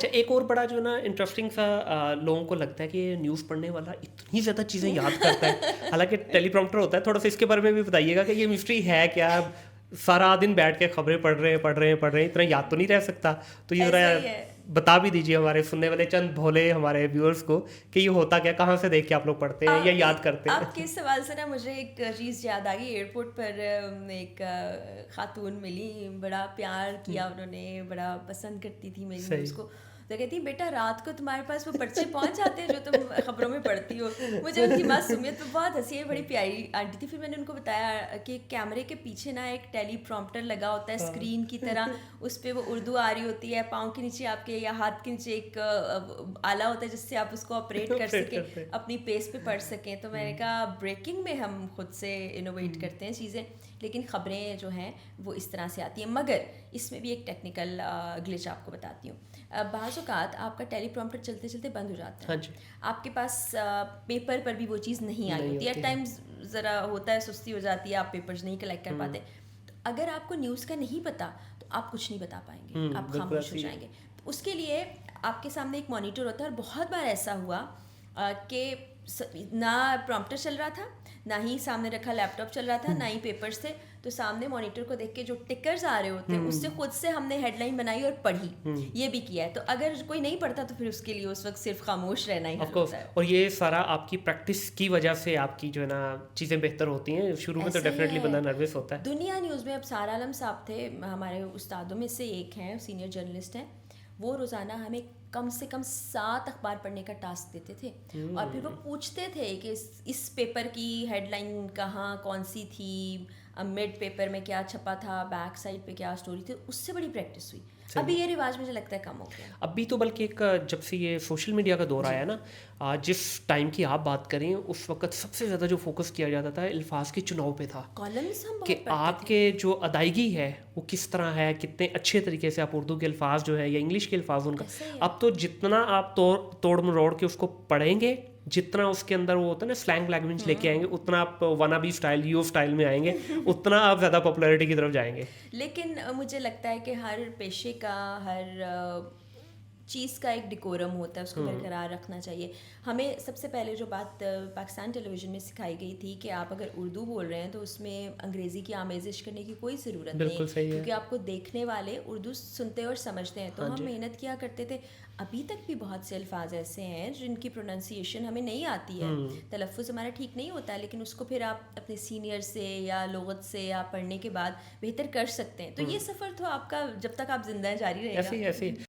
اچھا، ایک اور بڑا جو ہے نا انٹرسٹنگ سا لوگوں کو لگتا ہے کہ یہ نیوز پڑھنے والا اتنی زیادہ چیزیں یاد کرتا ہے، حالانکہ ٹیلی پرومپٹر ہوتا ہے. تھوڑا سا اس کے بارے میں بھی بتائیے گا کہ یہ مسٹری ہے کیا؟ سارا دن بیٹھ کے خبریں پڑھ رہے ہیں، اتنا یاد تو نہیں رہ سکتا. تو یہ ذرا ایسا ہی ہے. بتا بھی دیجیے ہمارے سننے والے چند بھولے ہمارے ویورز کو کہ یہ ہوتا کیا، کہاں سے دیکھ کے آپ لوگ پڑھتے ہیں یا یاد کرتے ہیں. آپ کے سوال سے نا مجھے ایک چیز یاد آ گئی. ایئرپورٹ پر ایک خاتون ملی، بڑا پیار کیا انہوں نے، بڑا پسند کرتی تھی میری نیوز کو. تو کہتی بیٹا رات کو تمہارے پاس وہ پرچے پہنچ جاتے ہیں جو تم خبروں میں پڑھتی ہو. مجھے ان کی بات سنی تو بہت ہنسی ہے، بڑی پیاری آنٹی تھی. پھر میں نے ان کو بتایا کہ کیمرے کے پیچھے نا ایک ٹیلی پرومپٹر لگا ہوتا ہے اسکرین کی طرح، اس پہ وہ اردو آ رہی ہوتی ہے، پاؤں کے نیچے آپ کے یا ہاتھ کے نیچے ایک آلہ ہوتا ہے جس سے آپ اس کو آپریٹ کر سکیں، اپنی پیس پہ پڑھ سکیں. تو میں نے کہا بریکنگ میں ہم خود سے انوویٹ کرتے ہیں چیزیں، لیکن خبریں جو ہیں وہ اس طرح سے آتی ہیں. مگر اس میں بھی ایک ٹیکنیکل گلچ آپ کو بتاتی ہوں. بعض اوقات آپ کا ٹیلی پرومپٹر چلتے چلتے بند ہو جاتا ہے، آپ کے پاس پیپر پر بھی وہ چیز نہیں آئی ہوتی. ایٹ ٹائمز ذرا ہوتا ہے، سستی ہو جاتی ہے، آپ پیپرز نہیں کلیکٹ کر پاتے. تو اگر آپ کو نیوز کا نہیں پتا تو آپ کچھ نہیں بتا پائیں گے، آپ خاموش ہو جائیں گے. تو اس کے لیے آپ کے سامنے ایک مانیٹر ہوتا ہے. اور بہت بار ایسا ہوا کہ نہ پرومپٹر چل رہا تھا، نہ ہی سامنے رکھا لیپ ٹاپ چل رہا تھا، نہ ہی پیپرز تھے. تو سامنے مانیٹر کو دیکھ کے جو ٹکرز آ رہے ہوتے ہیں اس سے خود سے ہم نے ہیڈ لائن بنائی اور پڑھی. یہ بھی کیا ہے. تو اگر کوئی نہیں پڑھتا تو پھر اس کے لیے اس وقت صرف خاموش رہنا ہی حل ہوتا ہے. اور یہ سارا آپ کی پریکٹس کی وجہ سے آپ کی جو ہے نا چیزیں بہتر ہوتی ہیں. شروع میں تو ڈیفینیٹلی بندہ نروس ہوتا ہے. دنیا نیوز میں اب سارا عالم صاحب تھے، ہمارے استادوں میں سے ایک ہیں، سینئر جرنلسٹ ہیں. وہ روزانہ ہمیں کم سے کم 7 اخبار پڑھنے کا ٹاسک دیتے تھے. اور پھر وہ پوچھتے تھے کہ اس پیپر کی ہیڈ لائن کہاں کون سی تھی، مڈ پیپر میں کیا چھپا تھا، بیک سائڈ پہ کیا اسٹوری تھی. اس سے بڑی پریکٹس ہوئی. ابھی یہ رواج مجھے لگتا ہے کم ہو گیا. ابھی تو بلکہ ایک جب سے یہ سوشل میڈیا کا دور آیا نا، جس ٹائم کی آپ بات کریں اس وقت سب سے زیادہ جو فوکس کیا جاتا تھا الفاظ کے چناؤ پہ تھا، کالمز ہم کہ آپ کے جو ادائیگی ہے وہ کس طرح ہے، کتنے اچھے طریقے سے آپ اردو کے الفاظ جو ہے یا انگلش کے الفاظ ان کا. اب تو جتنا آپ توڑ مروڑ کے اس کو پڑھیں گے، جتنا اس کے اندر وہ ہوتا ہے نا سلینگ لینگویج لے کے آئیں گے، اتنا آپ وانابی اسٹائل یو اسٹائل میں آئیں گے، اتنا آپ زیادہ پاپولیرٹی کی طرف جائیں گے. لیکن مجھے لگتا ہے کہ ہر پیشے کا، ہر چیز کا ایک ڈیکورم ہوتا ہے، اس کو برقرار رکھنا چاہیے. ہمیں سب سے پہلے جو بات پاکستان ٹیلی ویژن میں سکھائی گئی تھی کہ آپ اگر اردو بول رہے ہیں تو اس میں انگریزی کی آمیزش کرنے کی کوئی ضرورت نہیں، کیونکہ آپ کو دیکھنے والے اردو سنتے اور سمجھتے ہیں. تو ہم محنت کیا کرتے تھے. ابھی تک بھی بہت سے الفاظ ایسے ہیں جن کی پروننسیشن ہمیں نہیں آتی ہے، تلفظ ہمارا ٹھیک نہیں ہوتا ہے، لیکن اس کو پھر آپ اپنے سینئر سے یا لغت سے یا پڑھنے کے بعد بہتر کر سکتے ہیں. تو یہ سفر تو آپ کا جب تک آپ زندہ جاری رہے گا.